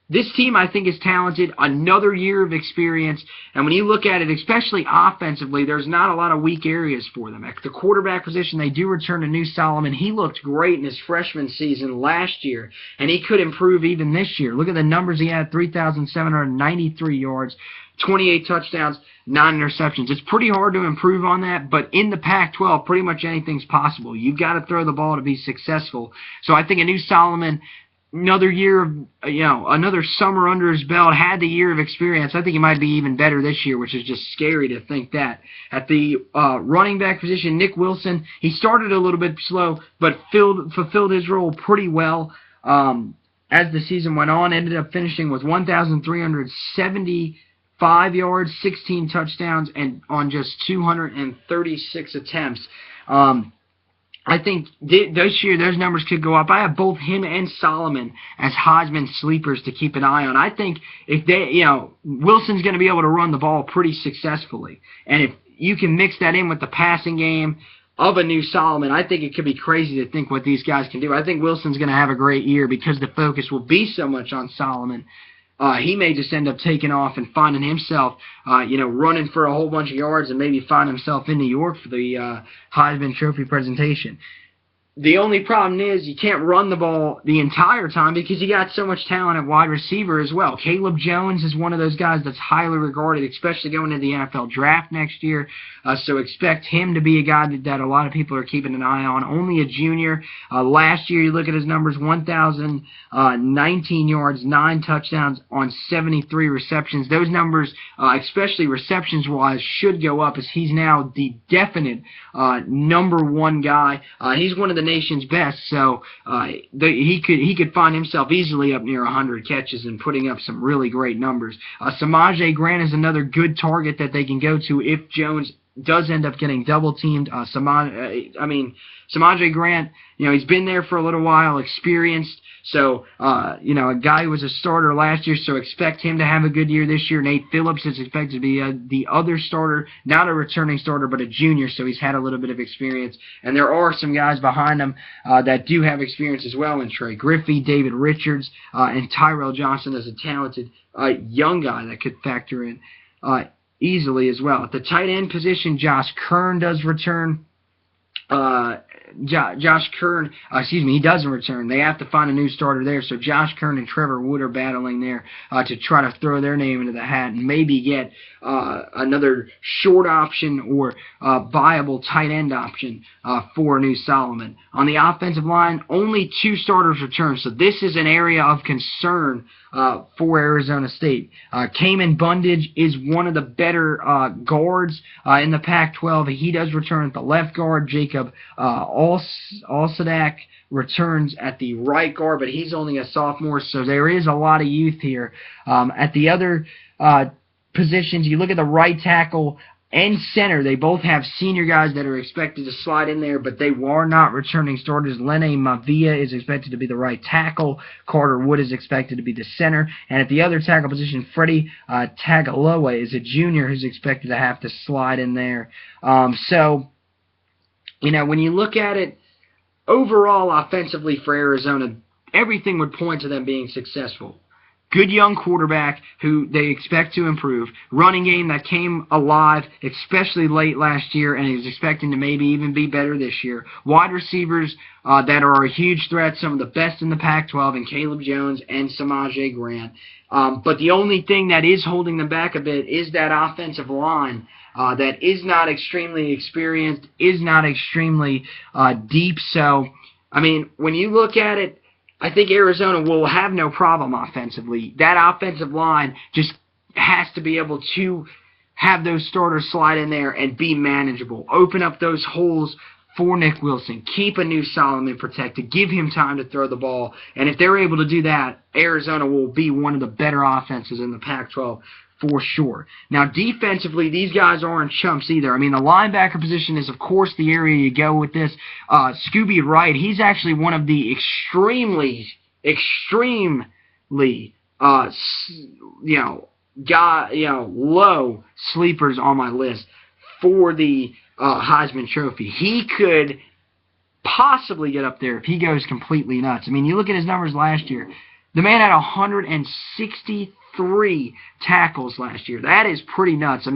this team, I think, is talented, another year of experience, and when you look at it, especially offensively, there's not a lot of weak areas for them. At the quarterback position, they do return a new Solomon. He looked great in his freshman season last year, and he could improve even this year. Look at the numbers he had: 3,793 yards, 28 touchdowns, 9 interceptions. It's pretty hard to improve on that, but in the Pac-12, pretty much anything's possible. You've got to throw the ball to be successful. So I think a new Solomon, another year of, another summer under his belt, had the year of experience. I think he might be even better this year, which is just scary to think that. At the running back position, Nick Wilson, he started a little bit slow, but fulfilled his role pretty well as the season went on. Ended up finishing with 1,375 yards, 16 touchdowns, and on just 236 attempts. I think this year those numbers could go up. I have both him and Solomon as Heisman sleepers to keep an eye on. I think if Wilson's going to be able to run the ball pretty successfully, and if you can mix that in with the passing game of a new Solomon, I think it could be crazy to think what these guys can do. I think Wilson's going to have a great year because the focus will be so much on Solomon. He may just end up taking off and finding himself, running for a whole bunch of yards and maybe find himself in New York for the Heisman Trophy presentation. The only problem is you can't run the ball the entire time because you got so much talent at wide receiver as well. Caleb Jones is one of those guys that's highly regarded, especially going into the NFL draft next year. So expect him to be a guy that a lot of people are keeping an eye on. Only a junior. Last year, you look at his numbers, 1,019 yards, 9 touchdowns on 73 receptions. Those numbers, especially receptions-wise, should go up as he's now the definite #1 guy. He's one of the nation's best, so he could find himself easily up near 100 catches and putting up some really great numbers. Samaje Grant is another good target that they can go to if Jones does end up getting double-teamed. Samaje Grant, he's been there for a little while, experienced. So, a guy who was a starter last year, so expect him to have a good year this year. Nate Phillips is expected to be the other starter, not a returning starter, but a junior, so he's had a little bit of experience. And there are some guys behind him that do have experience as well, in Trey Griffey, David Richards, and Tyrell Johnson is a talented young guy that could factor in easily as well. At the tight end position, Josh Kern does return. Josh Kern, he doesn't return. They have to find a new starter there. So Josh Kern and Trevor Wood are battling there to try to throw their name into the hat and maybe get another short option or viable tight end option for New Solomon. On the offensive line, only 2 starters return. So this is an area of concern for Arizona State. Cayman Bundage is one of the better guards in the Pac-12. He does return at the left guard. Jacob Alsadak returns at the right guard, but he's only a sophomore, so there is a lot of youth here. At the other positions, you look at the right tackle and center, they both have senior guys that are expected to slide in there, but they are not returning starters. Lene Mavia is expected to be the right tackle. Carter Wood is expected to be the center. And at the other tackle position, Freddie Tagaloa is a junior who's expected to have to slide in there. When you look at it, overall offensively for Arizona, everything would point to them being successful. Good young quarterback who they expect to improve. Running game that came alive, especially late last year, and is expecting to maybe even be better this year. Wide receivers that are a huge threat, some of the best in the Pac-12, and Caleb Jones and Samaje Grant. But the only thing that is holding them back a bit is that offensive line that is not extremely experienced, is not extremely deep. So, when you look at it, I think Arizona will have no problem offensively. That offensive line just has to be able to have those starters slide in there and be manageable. Open up those holes for Nick Wilson. Keep a New Solomon protected. Give him time to throw the ball. And if they're able to do that, Arizona will be one of the better offenses in the Pac-12 for sure. Now, defensively, these guys aren't chumps either. The linebacker position is, of course, the area you go with this. Scooby Wright, he's actually one of the extremely low sleepers on my list for the Heisman Trophy. He could possibly get up there if he goes completely nuts. You look at his numbers last year. The man had 163 tackles last year. That is pretty nuts.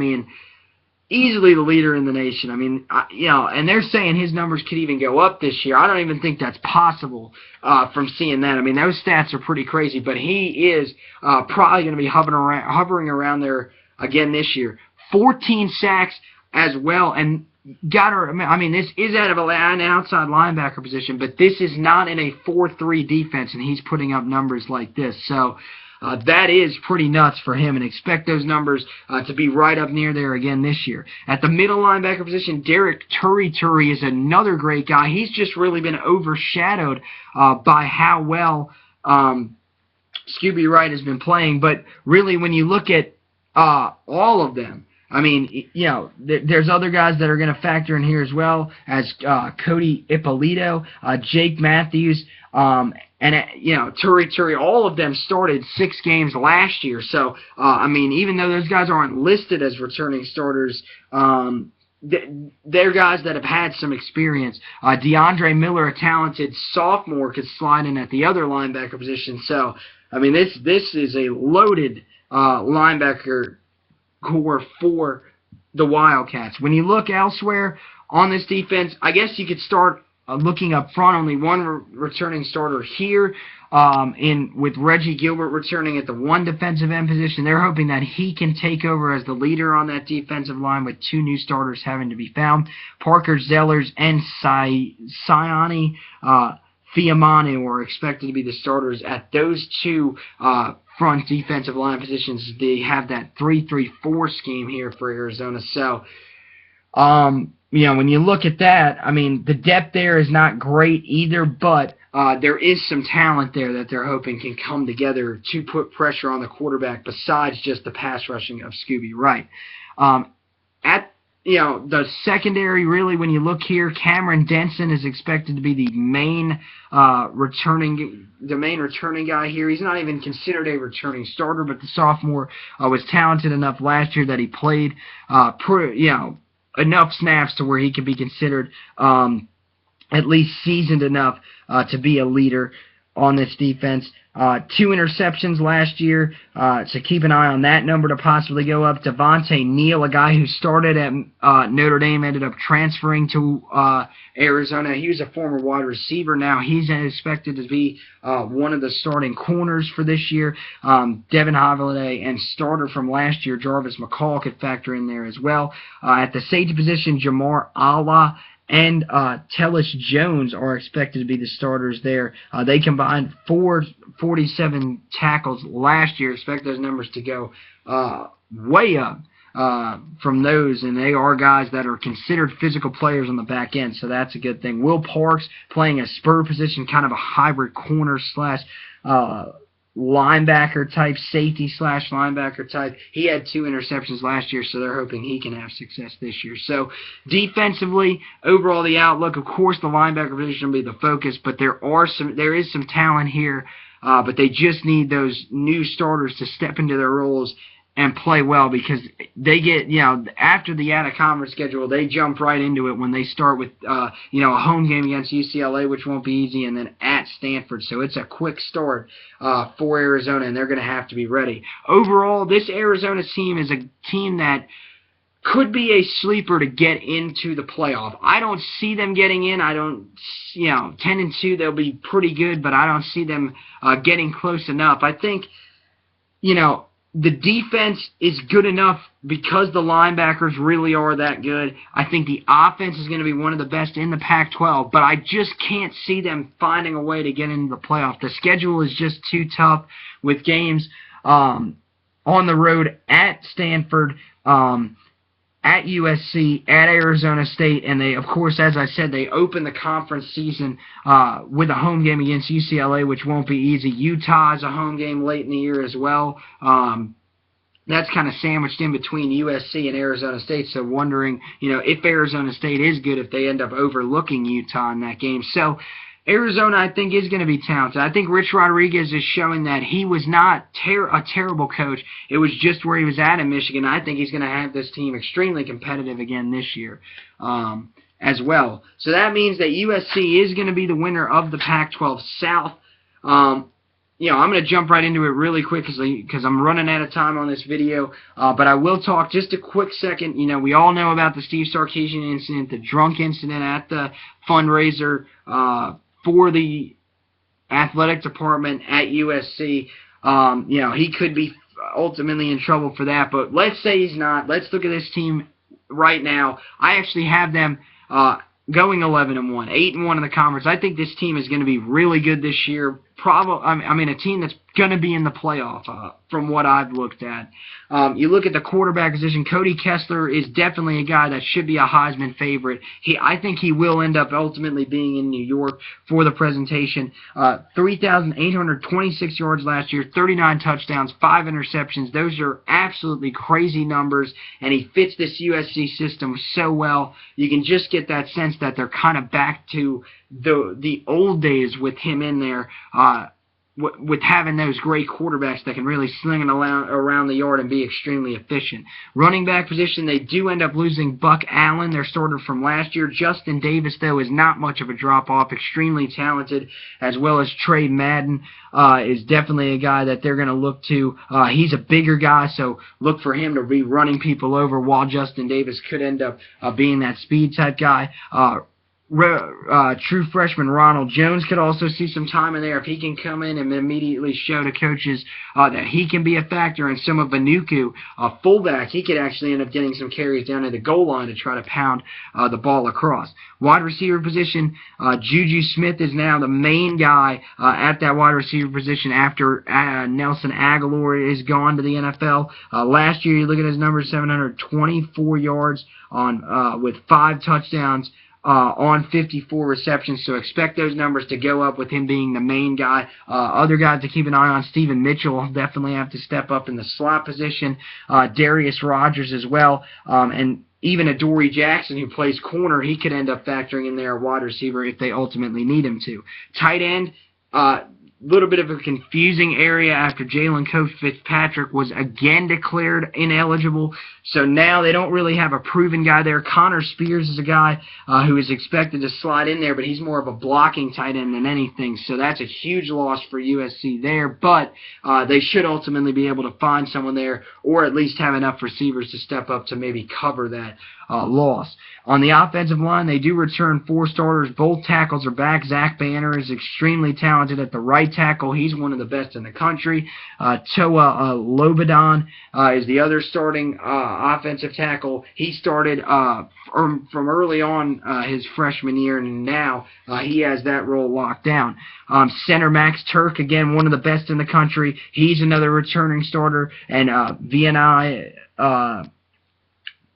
Easily the leader in the nation. And they're saying his numbers could even go up this year. I don't even think that's possible from seeing that. Those stats are pretty crazy, but he is probably going to be hovering around there again this year. 14 sacks as well, and this is out of an outside linebacker position, but this is not in a 4-3 defense, and he's putting up numbers like this. So that is pretty nuts for him, and expect those numbers to be right up near there again this year. At the middle linebacker position, Derek Turi is another great guy. He's just really been overshadowed by how well Scooby Wright has been playing, but really when you look at all of them, there's other guys that are going to factor in here as well, as Cody Ippolito, Jake Matthews, and Turi. All of them started 6 games last year. So, even though those guys aren't listed as returning starters, they're guys that have had some experience. DeAndre Miller, a talented sophomore, could slide in at the other linebacker position. So, this is a loaded linebacker core for the Wildcats. When you look elsewhere on this defense, I guess you could start looking up front, only one returning starter here. With Reggie Gilbert returning at the one defensive end position, they're hoping that he can take over as the leader on that defensive line, with two new starters having to be found. Parker Zellers and Siani Fiamanu are expected to be the starters at those two front defensive line positions. They have that 3-3-4 scheme here for Arizona. So, when you look at that, I mean, the depth there is not great either, but there is some talent there that they're hoping can come together to put pressure on the quarterback besides just the pass rushing of Scooby Wright. The secondary, really, when you look here, Cameron Denson is expected to be the main returning guy here. He's not even considered a returning starter, but the sophomore was talented enough last year that he played enough snaps to where he could be considered at least seasoned enough to be a leader on this defense. 2 interceptions last year, so keep an eye on that number to possibly go up. Devontae Neal, a guy who started at Notre Dame, ended up transferring to Arizona. He was a former wide receiver. Now he's expected to be one of the starting corners for this year. Devin Holiday and starter from last year, Jarvis McCall, could factor in there as well. At the safety position, Jamar Allah and Tellis Jones are expected to be the starters there. They combined 47 tackles last year. Expect those numbers to go way up from those, and they are guys that are considered physical players on the back end, so that's a good thing. Will Parks playing a spur position, kind of a hybrid corner slash linebacker type, safety slash linebacker type. He had 2 interceptions last year, so they're hoping he can have success this year. So defensively, overall the outlook, of course the linebacker position will be the focus, but there is some talent here, but they just need those new starters to step into their roles and play well, because they get, after the out-of-conference schedule, they jump right into it when they start with, a home game against UCLA, which won't be easy, and then at Stanford. So it's a quick start for Arizona, and they're going to have to be ready. Overall, this Arizona team is a team that could be a sleeper to get into the playoff. I don't see them getting in. 10-2, they'll be pretty good, but I don't see them getting close enough. I think, the defense is good enough because the linebackers really are that good. I think the offense is going to be one of the best in the Pac-12, but I just can't see them finding a way to get into the playoff. The schedule is just too tough with games on the road at Stanford, at USC, at Arizona State, and they, of course, as I said, they open the conference season with a home game against UCLA, which won't be easy. Utah is a home game late in the year as well. That's kind of sandwiched in between USC and Arizona State, so wondering, if Arizona State is good, if they end up overlooking Utah in that game. So Arizona, I think, is going to be talented. I think Rich Rodriguez is showing that he was not a terrible coach. It was just where he was at in Michigan. I think he's going to have this team extremely competitive again this year as well. So that means that USC is going to be the winner of the Pac-12 South. I'm going to jump right into it really quick because I'm running out of time on this video. But I will talk just a quick second. We all know about the Steve Sarkisian incident, the drunk incident at the fundraiser for the athletic department at USC. He could be ultimately in trouble for that, but let's say he's not. Let's look at this team right now. I actually have them going 11-1, 8-1 in the conference. I think this team is going to be really good this year. A team that's going to be in the playoff from what I've looked at. You look at the quarterback position. Cody Kessler is definitely a guy that should be a Heisman favorite. I think he will end up ultimately being in New York for the presentation. 3,826 yards last year, 39 touchdowns, 5 interceptions. Those are absolutely crazy numbers, and he fits this USC system so well. You can just get that sense that they're kind of back to the old days with him in there, with having those great quarterbacks that can really sling it around the yard and be extremely efficient. Running back position, they do end up losing Buck Allen, their starter from last year. Justin Davis, though, is not much of a drop-off, extremely talented, as well as Trey Madden is definitely a guy that they're going to look to. He's a bigger guy, so look for him to be running people over, while Justin Davis could end up being that speed-type guy. True freshman Ronald Jones could also see some time in there if he can come in and immediately show to coaches that he can be a factor. And some of Vanuku, fullback, he could actually end up getting some carries down at the goal line to try to pound the ball across. Wide receiver position, Juju Smith is now the main guy at that wide receiver position after Nelson Aguilar is gone to the NFL. Last year, you look at his numbers, 724 yards on with 5 touchdowns. On 54 receptions, so expect those numbers to go up with him being the main guy. Other guys to keep an eye on, Stephen Mitchell will definitely have to step up in the slot position. Darius Rogers as well, and even Adoree Jackson, who plays corner, he could end up factoring in there a wide receiver if they ultimately need him to. Tight end, little bit of a confusing area after Jalen Coach Fitzpatrick was again declared ineligible. So now they don't really have a proven guy there. Connor Spears is a guy who is expected to slide in there, but he's more of a blocking tight end than anything. So that's a huge loss for USC there. But they should ultimately be able to find someone there, or at least have enough receivers to step up to maybe cover that loss. On the offensive line, they do return 4 starters. Both tackles are back. Zach Banner is extremely talented at the right tackle. He's one of the best in the country. Toa Lobadan is the other starting offensive tackle. He started from early on his freshman year, and now he has that role locked down. Center Max Turk, again, one of the best in the country. He's another returning starter. And VNI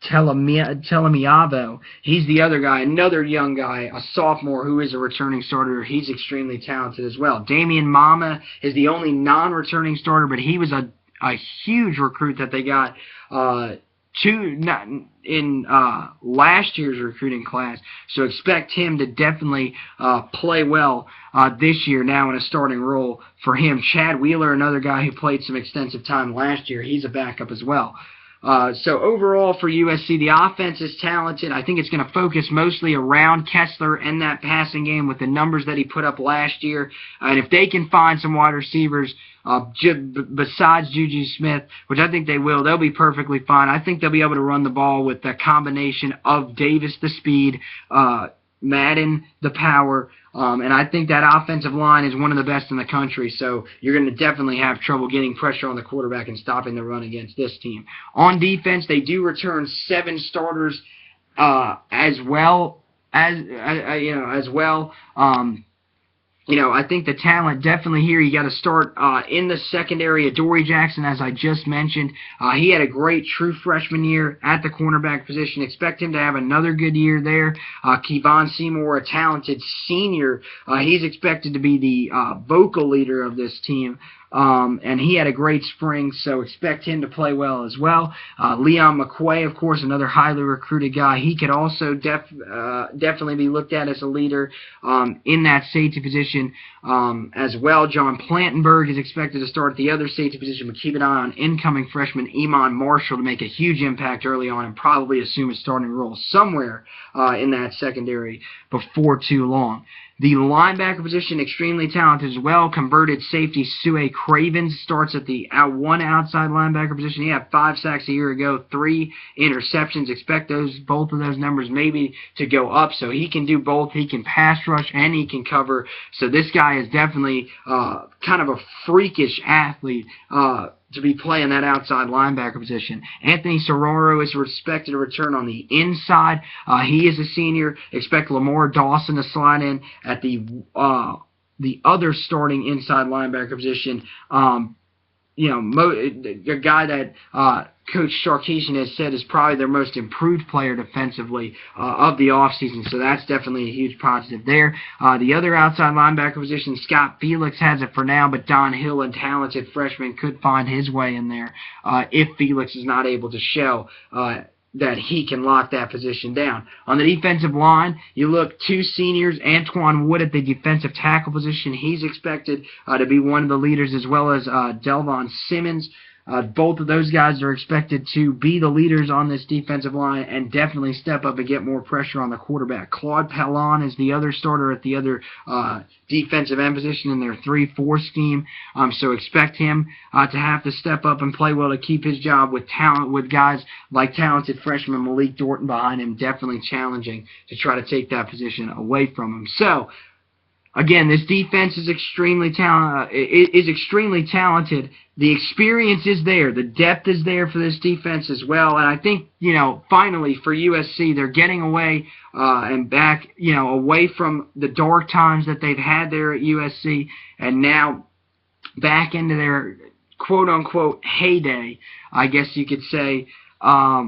Telemiavo, he's the other guy, another young guy, a sophomore who is a returning starter. He's extremely talented as well. Damian Mama is the only non-returning starter, but he was a huge recruit that they got in last year's recruiting class. So expect him to definitely play well this year now in a starting role for him. Chad Wheeler, another guy who played some extensive time last year, he's a backup as well. So overall for USC, the offense is talented. I think it's going to focus mostly around Kessler and that passing game with the numbers that he put up last year. And if they can find some wide receivers besides Juju Smith, which I think they will, they'll be perfectly fine. I think they'll be able to run the ball with the combination of Davis, the speed, Madden, the power, and I think that offensive line is one of the best in the country, so you're going to definitely have trouble getting pressure on the quarterback and stopping the run against this team. On defense, they do return 7 starters as well. I think the talent definitely here, you got to start in the secondary. Adoree Jackson, as I just mentioned, he had a great true freshman year at the cornerback position. Expect him to have another good year there. Kevon Seymour, a talented senior, he's expected to be the vocal leader of this team. And he had a great spring, so expect him to play well as well. Leon McQuay, of course, another highly recruited guy. He could also definitely be looked at as a leader in that safety position as well. John Plantenberg is expected to start at the other safety position, but keep an eye on incoming freshman Iman Marshall to make a huge impact early on and probably assume a starting role somewhere in that secondary before too long. The linebacker position, extremely talented as well. Converted safety Sue Cravens starts at the one outside linebacker position. He had 5 sacks a year ago, 3 interceptions. Expect both of those numbers maybe to go up. So he can do both. He can pass rush and he can cover. So this guy is definitely kind of a freakish athlete to be playing that outside linebacker position. Anthony Sororo is expected to return on the inside. He is a senior. Expect Lamar Dawson to slide in at the other starting inside linebacker position. A guy that Coach Sarkisian has said is probably their most improved player defensively of the offseason, so that's definitely a huge positive there. The other outside linebacker position, Scott Felix has it for now, but Don Hill, a talented freshman, could find his way in there if Felix is not able to show that he can lock that position down. On the defensive line, you look 2 seniors, Antoine Wood at the defensive tackle position. He's expected to be one of the leaders, as well as Delvon Simmons. Both of those guys are expected to be the leaders on this defensive line and definitely step up and get more pressure on the quarterback. Claude Pallon is the other starter at the other defensive end position in their 3-4 scheme. So expect him to have to step up and play well to keep his job with guys like talented freshman Malik Dorton behind him, definitely challenging to try to take that position away from him. So, again, this defense is extremely talented. The experience is there. The depth is there for this defense as well. And I think, finally for USC, they're getting away and back, away from the dark times that they've had there at USC, and now back into their quote-unquote heyday, I guess you could say,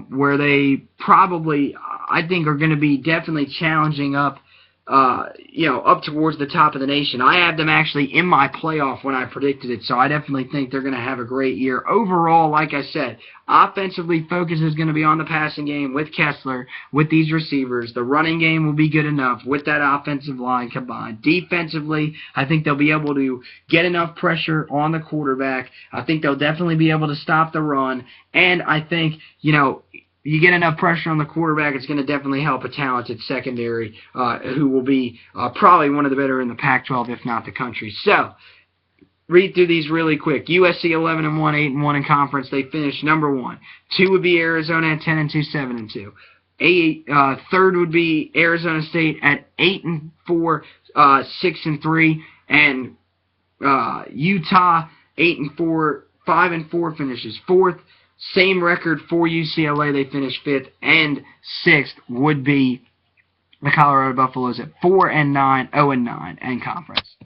where they probably, I think, are going to be definitely challenging up towards the top of the nation. I have them actually in my playoff when I predicted it, so I definitely think they're going to have a great year. Overall, like I said, offensively, focus is going to be on the passing game with Kessler, with these receivers. The running game will be good enough with that offensive line combined. Defensively, I think they'll be able to get enough pressure on the quarterback. I think they'll definitely be able to stop the run, and I think, you get enough pressure on the quarterback, it's going to definitely help a talented secondary who will be probably one of the better in the Pac-12, if not the country. So, read through these really quick. USC 11-1, 8-1 in conference. They finished number 1. 2 would be Arizona at 10-2, 7-2. Third would be Arizona State at 8-4, 6-3, and Utah 8-4, 5-4 finishes 4th. Same record for UCLA. They finished 5th, and 6th would be the Colorado Buffaloes at 4-9, 0-9 in conference.